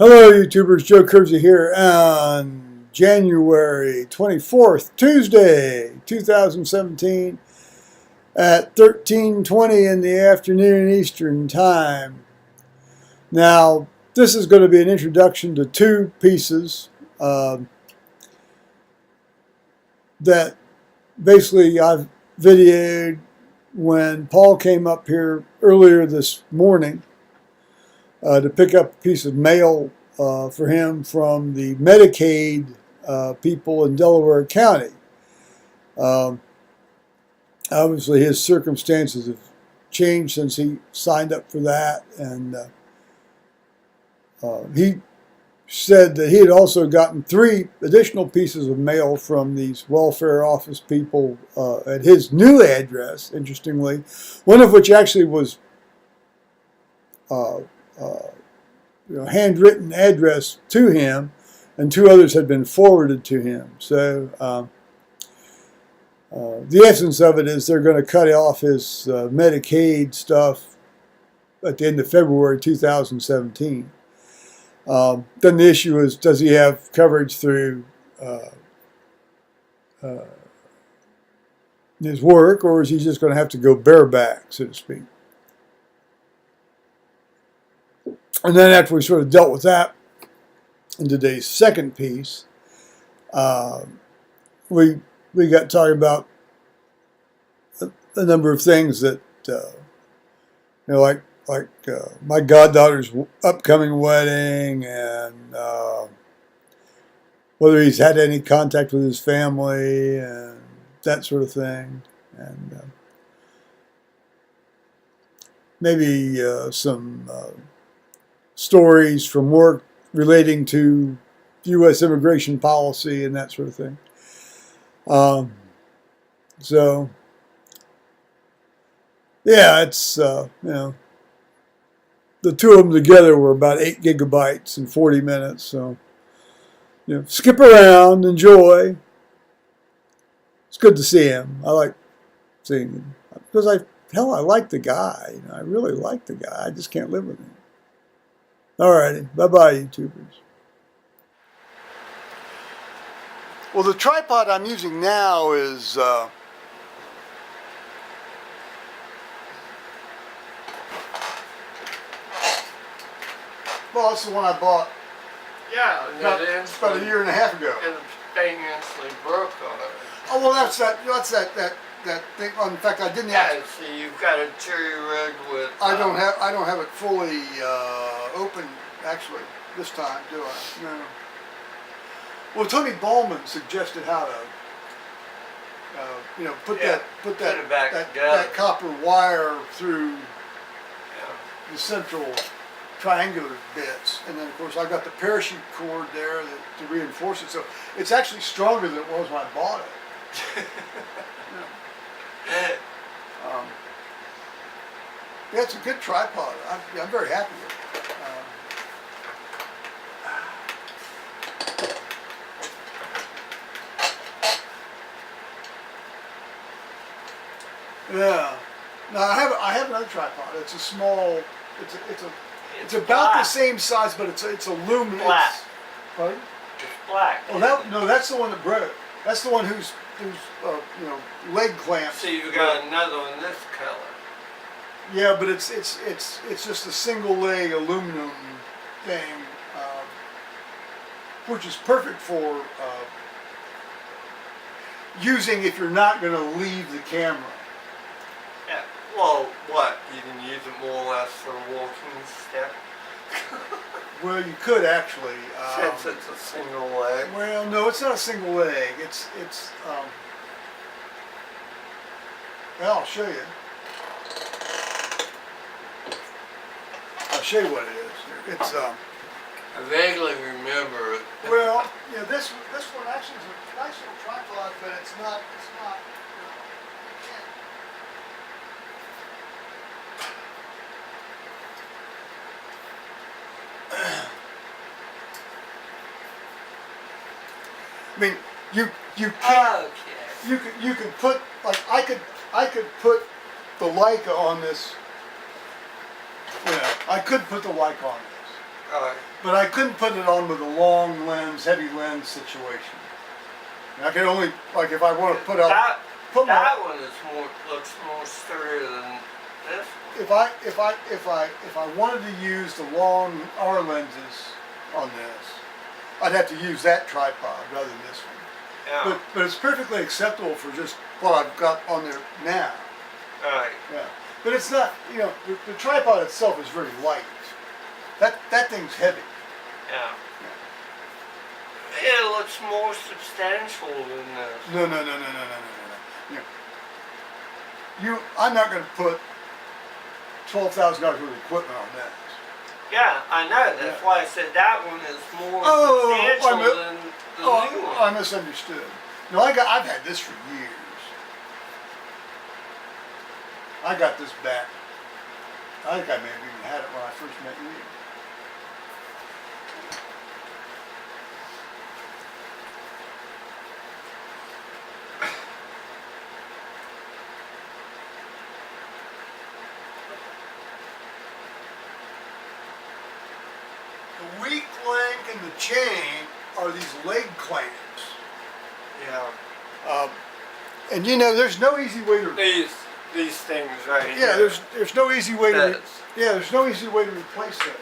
Hello YouTubers, Joe Kersey here on January 24th, Tuesday, 2017 at 13:20 in the afternoon Eastern Time. Now, this is going to be an introduction to two pieces that basically I've videoed when Paul came up here earlier this morning to pick up a piece of mail for him from the Medicaid people in Delaware County. Obviously, his circumstances have changed since he signed up for that, and he said that he had also gotten 3 additional pieces of mail from these welfare office people at his new address, interestingly, one of which actually was handwritten address to him, and 2 others had been forwarded to him. So the essence of it is they're going to cut off his Medicaid stuff at the end of February 2017. Then the issue is, does he have coverage through his work, or is he just going to have to go bareback, so to speak? And then after we sort of dealt with that in today's second piece, we got talking about a number of things that like my goddaughter's upcoming wedding, and whether he's had any contact with his family and that sort of thing, and maybe some stories from work relating to U.S. immigration policy and that sort of thing. So, yeah, it's, the 2 of them together were about 8 gigabytes in 40 minutes. So, skip around, enjoy. It's good to see him. I like seeing him because I like the guy. I really like the guy. I just can't live with him. Alrighty, bye-bye, YouTubers. Well, the tripod I'm using now is well, that's the one I bought. Yeah, about a year and a half ago. And the thing actually broke on it. Oh well, that's that thing. In fact, I didn't have. Yeah, see, you've got a cherry red with. I don't have it fully open actually this time, do I? No. Well, Tony Ballman suggested how to, put that copper wire through the central triangular bits, and then of course I got the parachute cord there to reinforce it. So it's actually stronger than it was when I bought it. Yeah, it's a good tripod. I'm very happy with it. Yeah. Now I have another tripod. It's a small. It's about black. the same size, but it's aluminum. Black. Pardon? It's black. Oh, no, that's the one that broke. That's the one whose leg clamps. So you've got another one this color. Yeah, but it's just a single leg aluminum thing, which is perfect for using if you're not going to leave the camera. Yeah. Well, what? You can use it more or less for a walking stick. Well, you could actually. Since it's a single leg. Well, no, it's not a single leg. Well, I'll show you. I'll show you what it is. It's I vaguely remember it. well, yeah. This one actually is a nice little tripod, but it's not. I mean, you can't. Okay. You can put, like, I could put the Leica on this. I could put the Leica on this. But I couldn't put it on with a long lens, heavy lens situation. And I could only, like, if I want to put out, that one is looks more sturdy than this one. if I wanted to use the long R lenses on this, I'd have to use that tripod rather than this one. Yeah. But it's perfectly acceptable for just what I've got on there now. Alright. Yeah. But it's not, you know, the tripod itself is very light. That thing's heavy. Yeah. It looks more substantial than this. No. I'm not going to put $12,000 worth of equipment on that. Yeah, I know. That's Yeah. why I said that one is more substantial than the new one. I misunderstood. No, I've had this for years. I got this back. I think I maybe even had it when I first met you. The weak link in the chain are these leg clamps. Yeah. And you know, there's no easy way to. These things right here. Yeah, there's no easy way to. This. There's no easy way to replace those.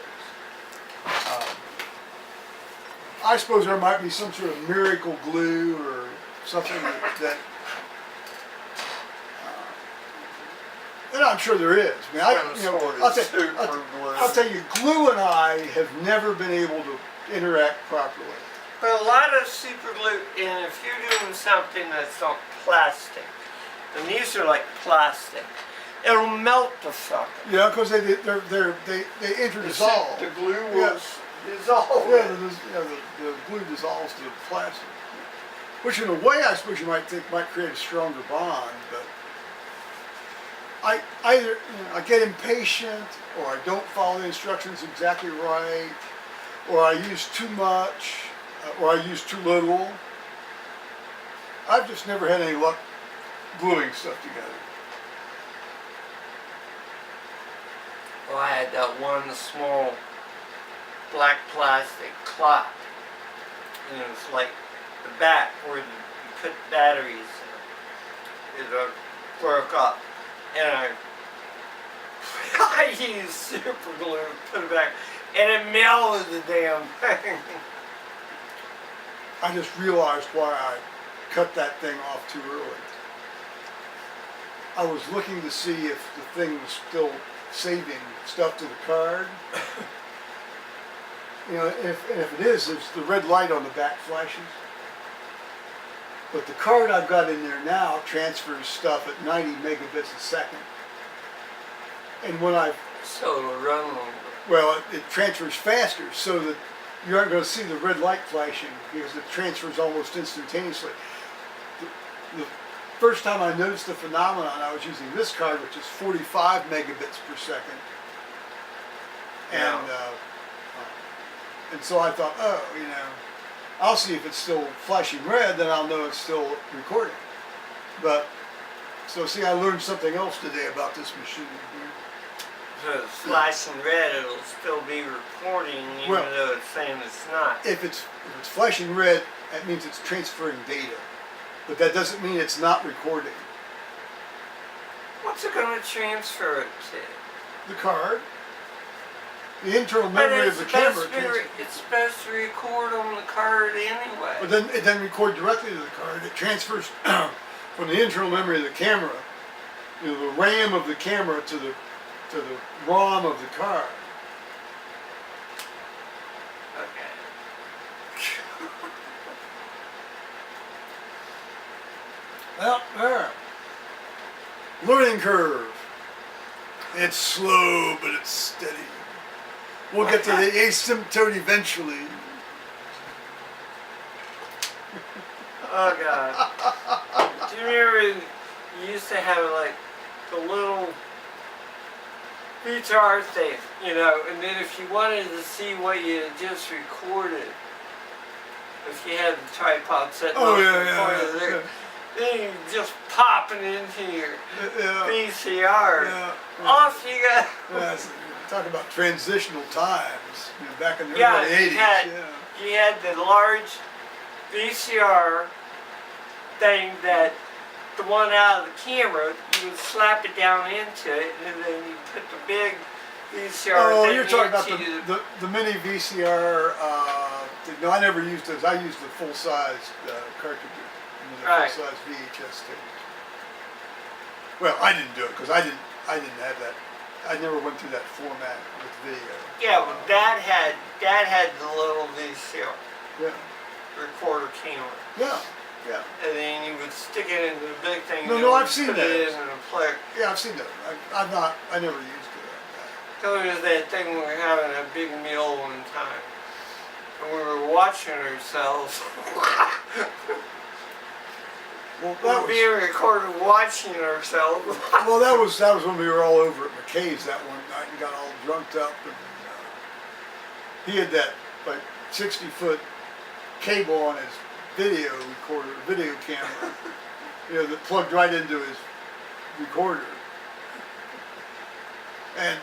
I suppose there might be some sort of miracle glue or something that and I'm sure there is. I mean, I'll tell you, glue and I have never been able to interact properly. But a lot of super glue, and if you're doing something that's not plastic, and these are like plastic, it'll melt the sucker. Yeah, because they interdissolve. The glue will dissolve. Yeah, the glue dissolves to the plastic. Which in a way I suppose you might think might create a stronger bond, but I either I get impatient, or I don't follow the instructions exactly right, or I use too much, or I use too little. I've just never had any luck gluing stuff together. Well, I had that one small black plastic clot, and it was like the back where you put batteries in. It broke up, and I used super glue to put it back, and it melted the damn thing. I just realized why I cut that thing off too early. I was looking to see if the thing was still saving stuff to the card. If it is, there's the red light on the back flashes. But the card I've got in there now transfers stuff at 90 megabits a second. And when So it'll run longer. well, it transfers faster, so that you aren't going to see the red light flashing because it transfers almost instantaneously. The first time I noticed the phenomenon, I was using this card, which is 45 megabits per second. And so I thought, I'll see if it's still flashing red, then I'll know it's still recording. But, so see, I learned something else today about this machine. So it's flashing red, it'll still be recording, even though it's saying it's not. If it's flashing red, that means it's transferring data. But that doesn't mean it's not recording. What's it going to transfer it to? The card. The internal memory of the camera. It's supposed to record on the card anyway. But then it doesn't record directly to the card. It transfers from the internal memory of the camera, the RAM of the camera to the ROM of the card. Okay. Well, there. Learning curve. It's slow, but it's steady. We'll get to the asymptote eventually. Oh God. Do you remember you used to have like the little VCR thing, and then if you wanted to see what you had just recorded, if you had the tripod set there, then you just pop it into your VCR. Yeah. Off you go. talk about transitional times. You know, back in the Yeah, early '80s. you had the large VCR thing that the one out of the camera, you would slap it down into it, and then you put the big VCR Oh, thing you're talking about into the mini VCR. No, I never used those. I used the full-size cartridges, the Right. full-size VHS tapes. Well, I didn't do it because I didn't have that. I never went through that format with video. Yeah, but Dad had the little VCR Yeah. recorder camera. Yeah. Yeah. And then you would stick it into the big thing. No, and no, you I've would seen put it those. in a player. Yeah, I've seen those. I never used it. So it was that thing we were having a big meal one time. And we were watching ourselves. Well, We were being recorded watching ourselves. well, that was when we were all over at McKay's that one night and got all drunked up, and he had that like 60-foot cable on his video camera, that plugged right into his recorder, and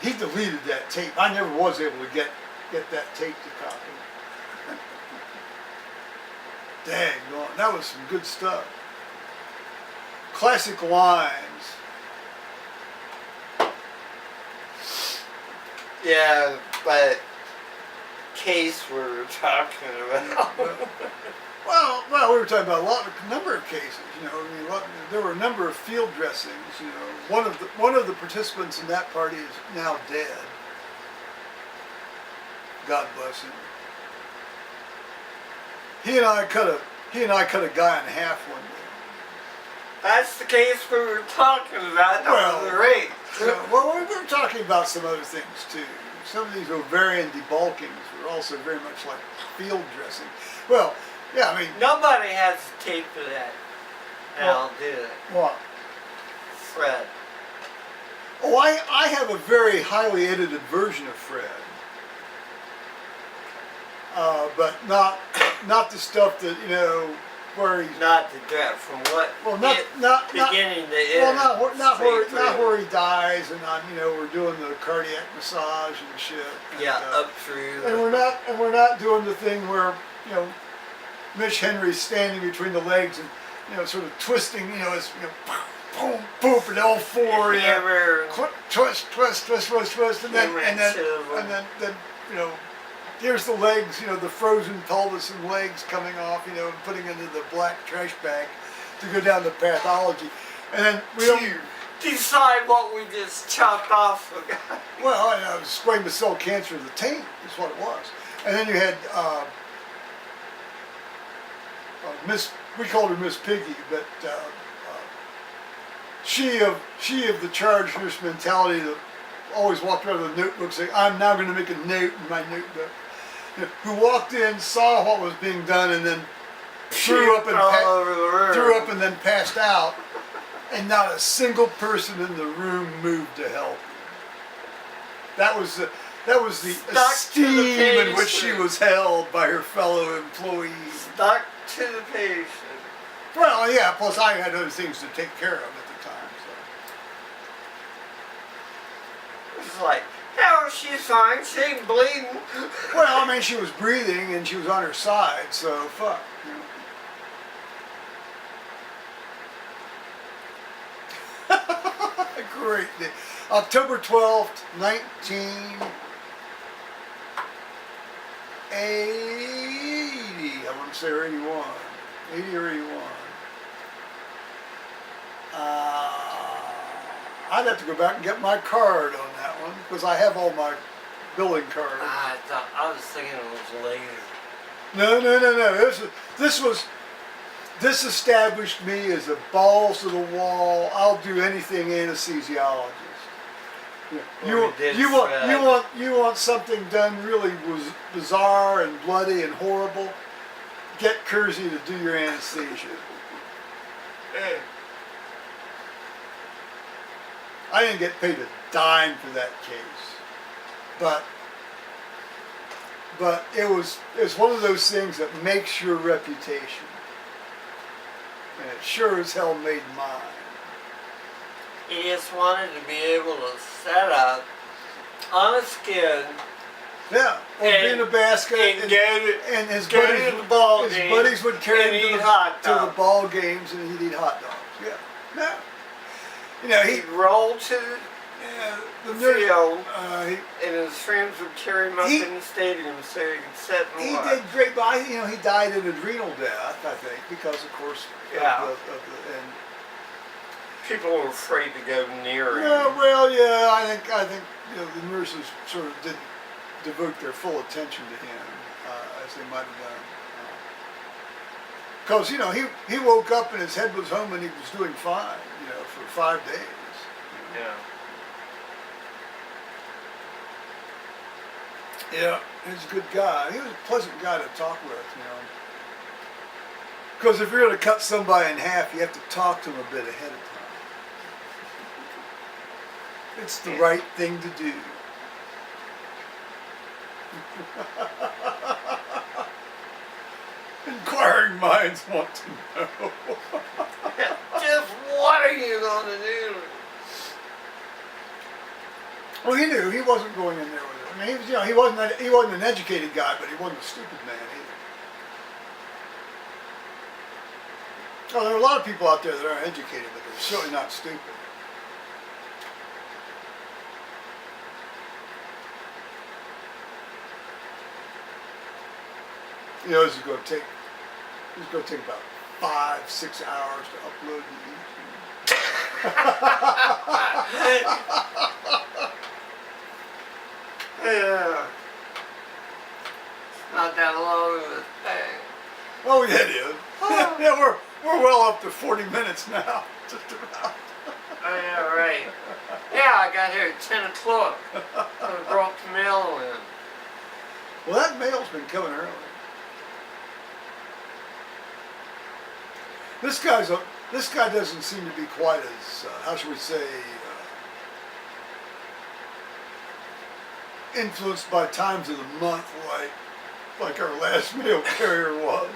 he deleted that tape. I never was able to get that tape to copy. Dang, that was some good stuff. Classic lines. Yeah, but case we were talking about. Well, we were talking about a number of cases. There were a number of field dressings. One of the participants in that party is now dead. God bless him. He and I cut a guy in half one day. That's the case we were talking about. That was great. Well, we were talking about some other things too. Some of these ovarian debulkings were also very much like field dressing. Well, yeah, I mean, Nobody has tape for that. Now, do it. what? Fred. Oh, I have a very highly edited version of Fred. But not the stuff that where he's Not the draft from what beginning to end. well, not straight where he dies, and we're doing the cardiac massage and shit. Yeah, and, up through. and we're not doing the thing where Mitch Henry's standing between the legs and sort of twisting. It's boom, boom, and all four. Twist, and then here's the legs, the frozen pelvis and legs coming off, and putting into the black trash bag to go down to pathology. And then we don't decide what we just chopped off. Well, squamous cell cancer of the taint is what it was. And then you had we called her Miss Piggy, but she of the charge nurse mentality that always walked around with a notebook saying, "I'm now going to make a note in my notebook." Who walked in, saw what was being done, and then threw up and then passed out, and not a single person in the room moved to help. That was the esteem in which she was held by her fellow employees. Stuck to the patient. Well, yeah. Plus, I had other things to take care of at the time. So. It's like, hell, she's fine. She ain't bleeding. Well, I mean, she was breathing and she was on her side, so fuck. Great day. October 12th, 1980. I want to say 81. 80 or 81. I'd have to go back and get my card on that one because I have all my billing cards. I was thinking it was later. No. This established me as a balls to the wall. I'll do anything anesthesiologist. You want something done really bizarre and bloody and horrible? Get Kersey to do your anesthesia. I didn't get paid a dime for that case, but it's one of those things that makes your reputation, and it sure as hell made mine. He just wanted to be able to set up on a skid Yeah, or be in a basket, and his go buddies, to the ball his game buddies would carry and him eat to hot the dogs. ball games, and he'd eat hot dogs. Yeah, no, you know He'd roll to the the nurse, field, he, and his friends would carry him up in the stadium so he could sit and he watch. did great, but you know he died an adrenal death, I think, because of course Yeah. of the and. People were afraid to go near him. Yeah, well, yeah, I think you know the nurses sort of didn't devote their full attention to him as they might have done. Because you know he woke up and his head was home and he was doing fine, you know, for 5 days. You know. Yeah. Yeah, he was a good guy. He was a pleasant guy to talk with, you know. Because if you're going to cut somebody in half, you have to talk to them a bit ahead of time. It's the right thing to do. Inquiring minds want to know. Just what are you going to do? Well, he knew he wasn't going in there with it. I mean, he was, you know, he wasn't an educated guy, but he wasn't a stupid man either. Oh, there are a lot of people out there that aren't educated, but they're certainly not stupid. You know, this is going to take about 5-6 hours to upload to YouTube. Yeah. It's not that long of a thing. Oh, yeah, it is. Yeah, we're well up to 40 minutes now, just about. Oh, yeah, right. Yeah, I got here at 10 o'clock. I brought the mail in. Well, that mail's been coming early. This guy doesn't seem to be quite as how should we say influenced by times of the month like our last mail carrier was.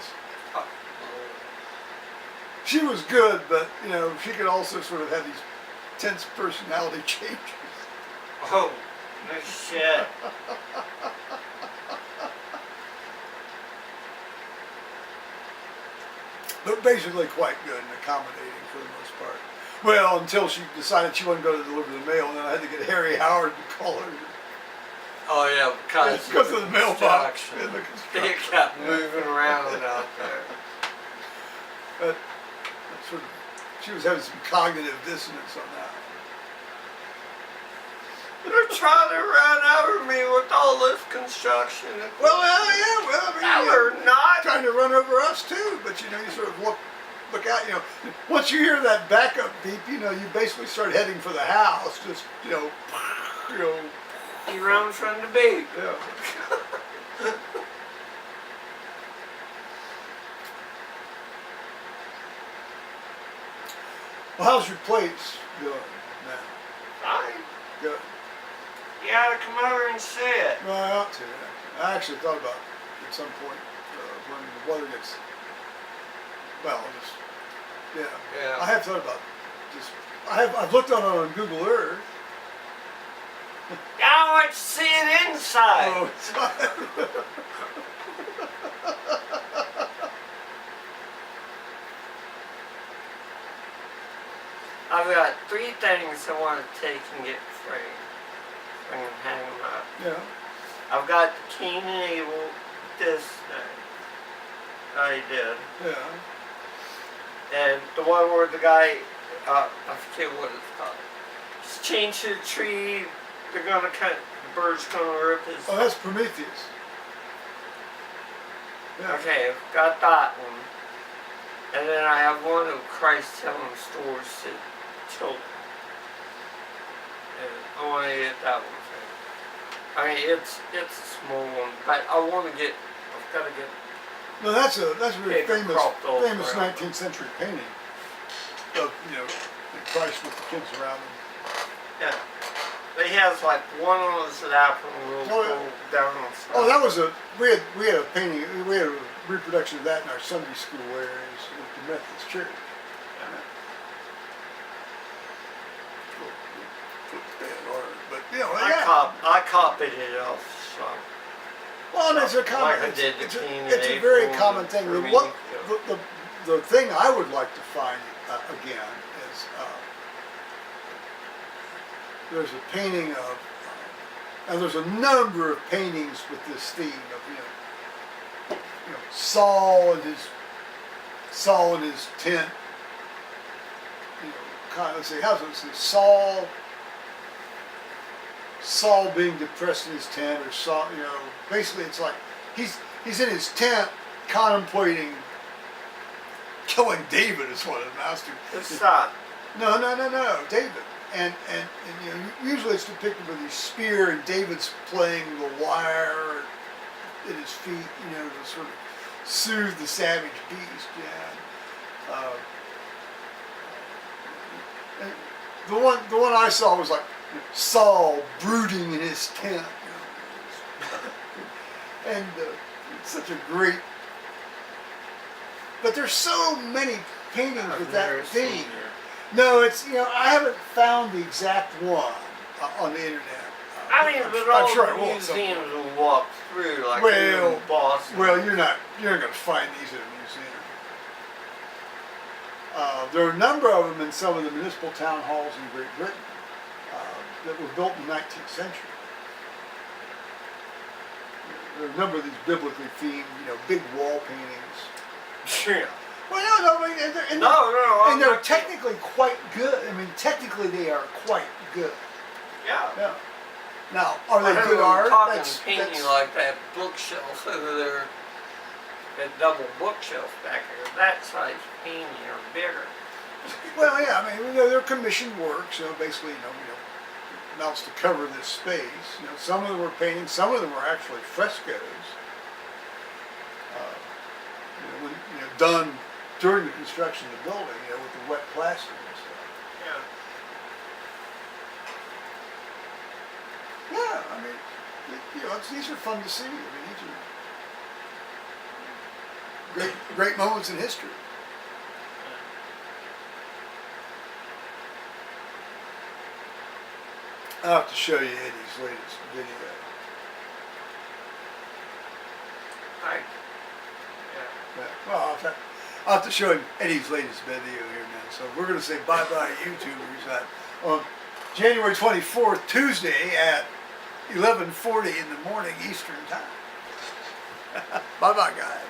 She was good, but you know she could also sort of have these tense personality changes. Oh, no shit. But basically quite good and accommodating for the most part. Well, until she decided she wasn't going to deliver the mail, and then I had to get Harry Howard to call her. Oh, yeah, Because of the mailbox. construction. And the They construction. kept moving around out there. But sort of, she was having some cognitive dissonance on that. They're trying to run over me with all this construction. Well, yeah, well, I mean, No, they're not. trying to run over us too. But you know, you sort of look out. You know, once you hear that backup beep, you know, you basically start heading for the house. Just you know. You run from the beat. Yeah. Well, how's your place doing now? Fine. Good. You gotta come over and see it. No, I ought to. I actually thought about at some point when the weather gets well, just Yeah. I have thought about just I've looked on Google Earth. I want to see it inside. Oh, I've got 3 things I want to take and get framed. I'm gonna hang them up. yeah. I've got the Cain and Abel this thing. I did. Yeah. And the one where the guy, I forget what it's called. Just change to the tree, they're gonna cut, the bird's gonna rip his... Oh, that's Prometheus. Yeah. Okay, I've got that one. And then I have one of Christ telling stories to children. And I want to get that one thing. I mean, it's a small one, but I want to get, I've got to get... No, that's a really Paper famous cropped all around. 19th century painting of Christ with the kids around him. Yeah. But he has like one on his lap and a little Oh, yeah. girl down on his side. Oh, that was we had a painting. We had a reproduction of that in our Sunday school areas at the Methodist Church. I copied it off. So. Well, and it's a common. Like I did the It's King and a very April common thing. for me, What yeah. the thing I would like to find again is there's a painting of, and there's a number of paintings with this theme of Saul and his tent. Kind of, let's see, how's it say? Saul being depressed in his tent, or Saul, basically it's like he's in his tent contemplating killing David is what it amounts to. It's not. No, David. And usually it's depicted with his spear, and David's playing the lyre at his feet, to sort of soothe the savage beast. Yeah. And the one I saw was like Saul brooding in his tent, and it's such a great. But there's so many paintings with that theme. No, it's I haven't found the exact one on the internet. I mean, but all the museums will walk through, like in Boston. Well, you're not going to find these at a museum. There are a number of them in some of the municipal town halls in Great Britain that were built in the 19th century. There are a number of these biblically themed, big wall paintings. Yeah. Well, and they're not technically quite good. I mean, technically they are quite good. Yeah. Now, are they good art? Painting like that bookshelf over there, that double bookshelf back there, that size painting or bigger. Well, yeah, I mean, they're commissioned works. Basically, amounts to cover this space. Some of them were paintings, some of them were actually frescoes. Done during the construction of the building, with the wet plaster and stuff. Yeah, I mean, these are fun to see. I mean, these are great moments in history. I'll have to show you Eddie's latest video. Well, I'll have to show you Eddie's latest video here now. So we're going to say bye-bye YouTubers on January 24th, Tuesday at 11:40 in the morning Eastern Time. Bye-bye, guys.